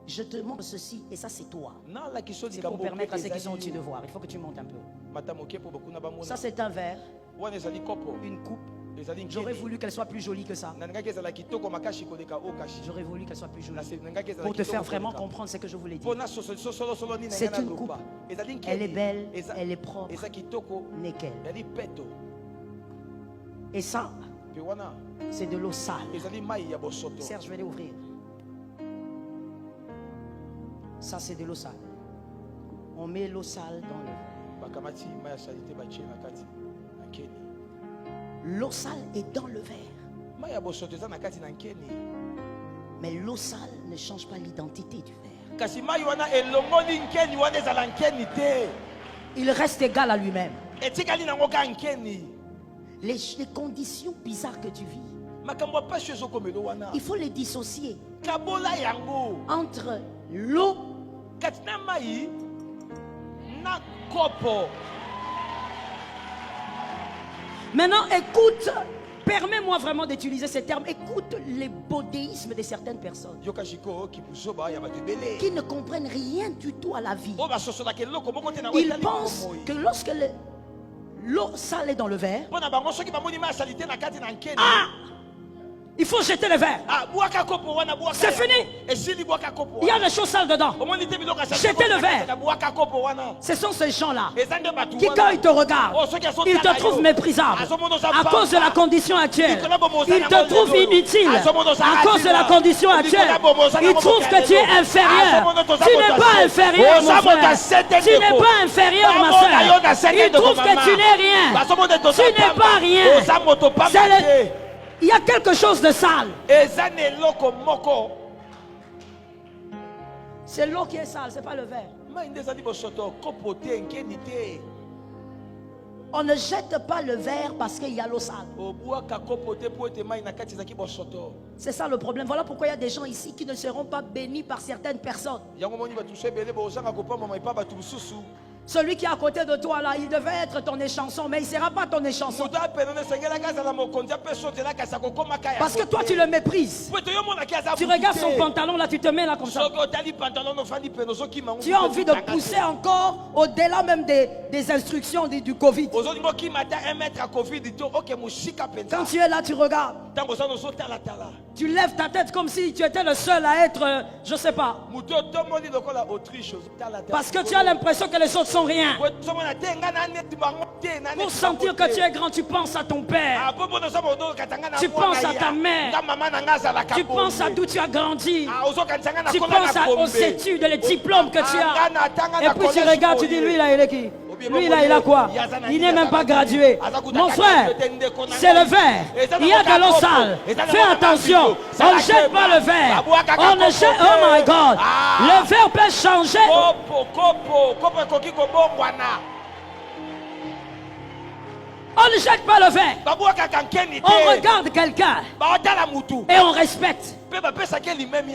Je te montre ceci et ça c'est toi. C'est pour permettre à ceux qui sont au-dessus de voir. Il faut que tu montes un peu. Ça c'est un verre, une coupe. J'aurais voulu qu'elle soit plus jolie que ça. J'aurais voulu qu'elle soit plus jolie. Pour te faire vraiment comprendre ce que je voulais dire. C'est une coupe. Elle est belle, elle est propre. Nickel. Et ça, c'est de l'eau sale. Serge, je vais l'ouvrir. Ça, c'est de l'eau sale. On met l'eau sale dans le verre. L'eau sale est dans le verre. Mais l'eau sale ne change pas l'identité du verre. Il reste égal à lui-même. Les conditions bizarres que tu vis, il faut les dissocier entre l'eau Maintenant, écoute, permets-moi vraiment d'utiliser ces termes. Écoute les bodéismes de certaines personnes qui ne comprennent rien du tout à la vie. Ils pensent que lorsque l'eau sale est dans le verre, il faut jeter le verre. C'est fini. Il y a des choses sales dedans. Jetez le verre. Ce sont ces gens-là qui, quand ils te regardent, ils te trouvent méprisable à cause de la condition actuelle. Ils te trouvent inutile à cause de la condition actuelle. Ils trouvent que tu es inférieur. Tu n'es pas inférieur, mon frère. Tu n'es pas inférieur, ma soeur. Ils trouvent que tu n'es rien. Tu n'es pas rien. Il y a quelque chose de sale. C'est l'eau qui est sale, c'est pas le verre. On ne jette pas le verre parce qu'il y a l'eau sale. C'est ça le problème. Voilà pourquoi il y a des gens ici qui ne seront pas bénis par certaines personnes. Celui qui est à côté de toi là, il devait être ton échanson, mais il ne sera pas ton échanson. Parce que toi tu le méprises. Tu regardes son pantalon là, tu te mets là comme ça. Tu as envie de pousser encore au-delà même des instructions du Covid. Quand tu es là, tu regardes. Tu lèves ta tête comme si tu étais le seul à être, je ne sais pas. Parce que tu as l'impression que les autres sont rien. Pour sentir que tu es grand, tu penses à ton père. Tu penses à ta mère. Tu penses à d'où tu as grandi. Tu penses aux études, les diplômes que tu as. Et puis tu regardes, tu dis, lui là, il est qui? Lui là, il a quoi? Il n'est même pas gradué. Mon frère, c'est le verre. Il y a de l'eau sale. Fais attention. On ne jette pas le verre. On ne jette. Oh my God. Le verre peut changer. On ne jette pas le verre. On regarde quelqu'un et on respecte.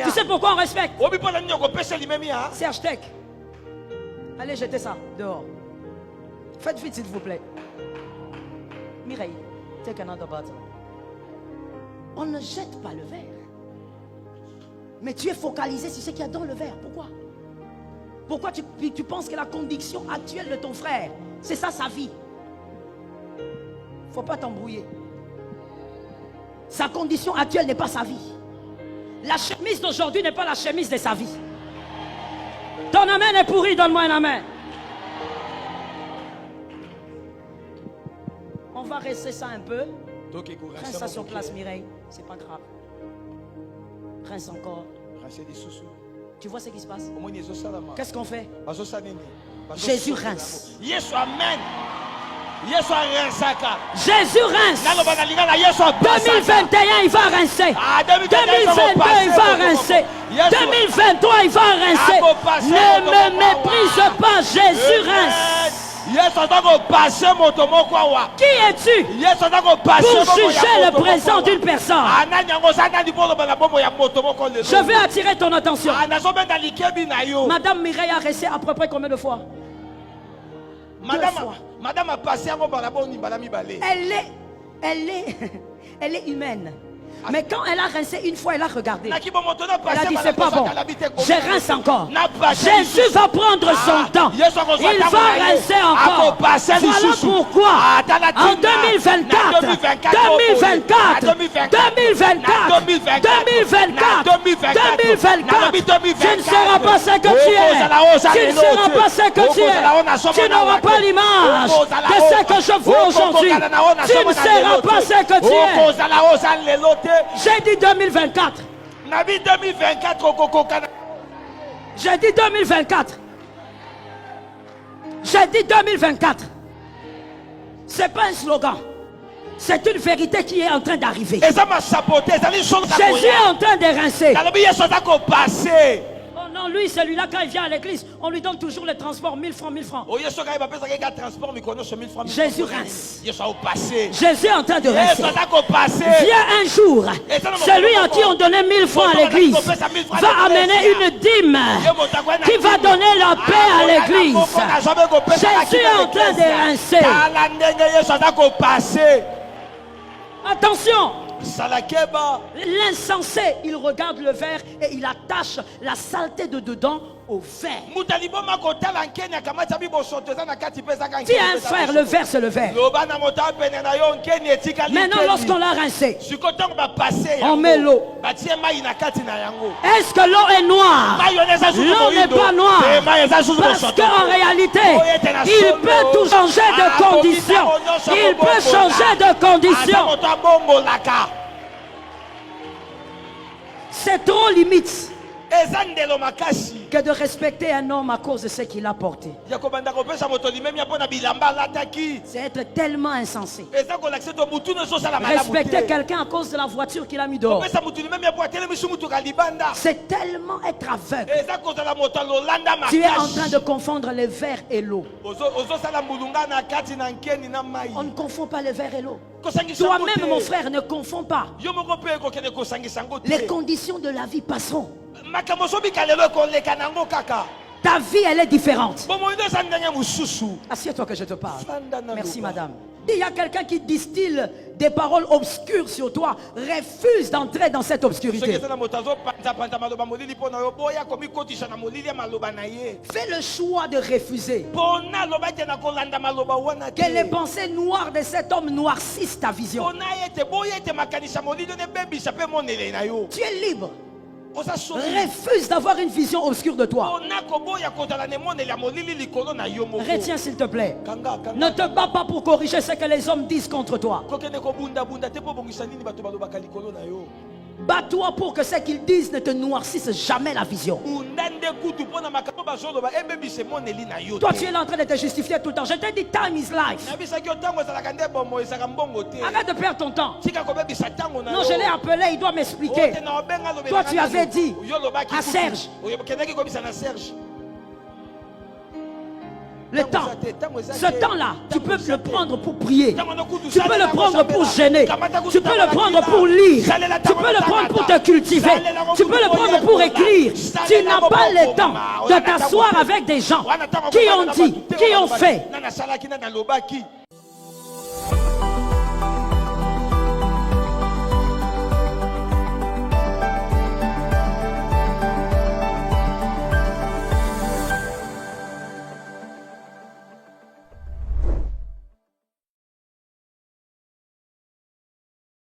Tu sais pourquoi on respecte? Serge Tech. Allez jeter ça dehors. Faites vite s'il vous plaît. Mireille, take another bottle. On ne jette pas le verre. Mais tu es focalisé sur ce qu'il y a dans le verre. Pourquoi? Pourquoi tu penses que la condition actuelle de ton frère, c'est ça sa vie? Faut pas t'embrouiller. Sa condition actuelle n'est pas sa vie. La chemise d'aujourd'hui n'est pas la chemise de sa vie. Ton amen est pourri, donne-moi un amen. On va rester ça un peu. Rince ça sur place, Mireille. C'est pas grave. Rince encore. Tu vois ce qui se passe? Qu'est-ce qu'on fait? Jésus rince. Jésus rince. 2021 il va rincer. 2022 il va rincer. 2023 il va rincer. Ne me méprise pas, Jésus rince. Qui es-tu pour juger le présent d'une personne? Je vais attirer ton attention. Madame Mireille a resté à peu près combien de fois? Madame a passé. Elle est humaine. Mais quand elle a rincé une fois, elle a regardé. Elle a dit c'est pas bon. Je rince encore. Jésus va prendre son temps. Il va rincer encore. Voilà pourquoi en 2024, 2024, 2024, 2024, 2024, tu ne seras pas ce que tu es. Tu ne seras pas ce que tu es. Tu n'auras pas l'image de ce que je vois aujourd'hui. Tu ne seras pas ce que tu es. J'ai dit 2024. J'ai dit 2024. J'ai dit 2024. C'est pas un slogan. C'est une vérité qui est en train d'arriver. Jésus est en train de rincer. Oh non, lui, celui-là, quand il vient à l'église, on lui donne toujours les transports 1000 francs, 1000 francs. Jésus rince. Jésus est en train de rincer. Viens un jour, celui à qui on donnait 1000 francs à l'église va amener une dîme qui va donner la paix à l'église. Jésus est en train de rincer. Attention! L'insensé, il regarde le verre et il attache la saleté de dedans au verre. Si un frère, le verre c'est le verre. Maintenant, lorsqu'on l'a rincé, on met l'eau. Est-ce que l'eau est noire? L'eau n'est pas noire. Parce qu'en réalité, il peut tout changer de condition. Il peut changer de condition. C'est trop limite que de respecter un homme à cause de ce qu'il a porté. C'est être tellement insensé. Respecter quelqu'un à cause de la voiture qu'il a mis dehors. C'est tellement être aveugle. Tu es en train de confondre le verre et l'eau. On ne confond pas le verre et l'eau. Toi-même, mon frère, ne confonds pas. Les conditions de la vie passeront. Ta vie, elle est différente. Assieds-toi que je te parle. Merci, madame. Il y a quelqu'un qui distille des paroles obscures sur toi. Refuse d'entrer dans cette obscurité. Fais le choix de refuser. Que les pensées noires de cet homme noircissent ta vision. Tu es libre. Refuse d'avoir une vision obscure de toi. Retiens s'il te plaît. Ne te bats pas pour corriger ce que les hommes disent contre toi. Bats-toi pour que ce qu'ils disent ne te noircisse jamais la vision. Toi tu es là en train de te justifier tout le temps. Je te dis time is life. Arrête de perdre ton temps. Non, je l'ai appelé, il doit m'expliquer. Toi tu avais dit à Serge. Le temps, ce temps-là, tu peux le prendre pour prier. Tu peux le prendre pour gêner. Tu peux le prendre pour lire. Tu peux le prendre pour te cultiver. Tu peux le prendre pour écrire. Tu n'as pas le temps de t'asseoir avec des gens qui ont dit, qui ont fait.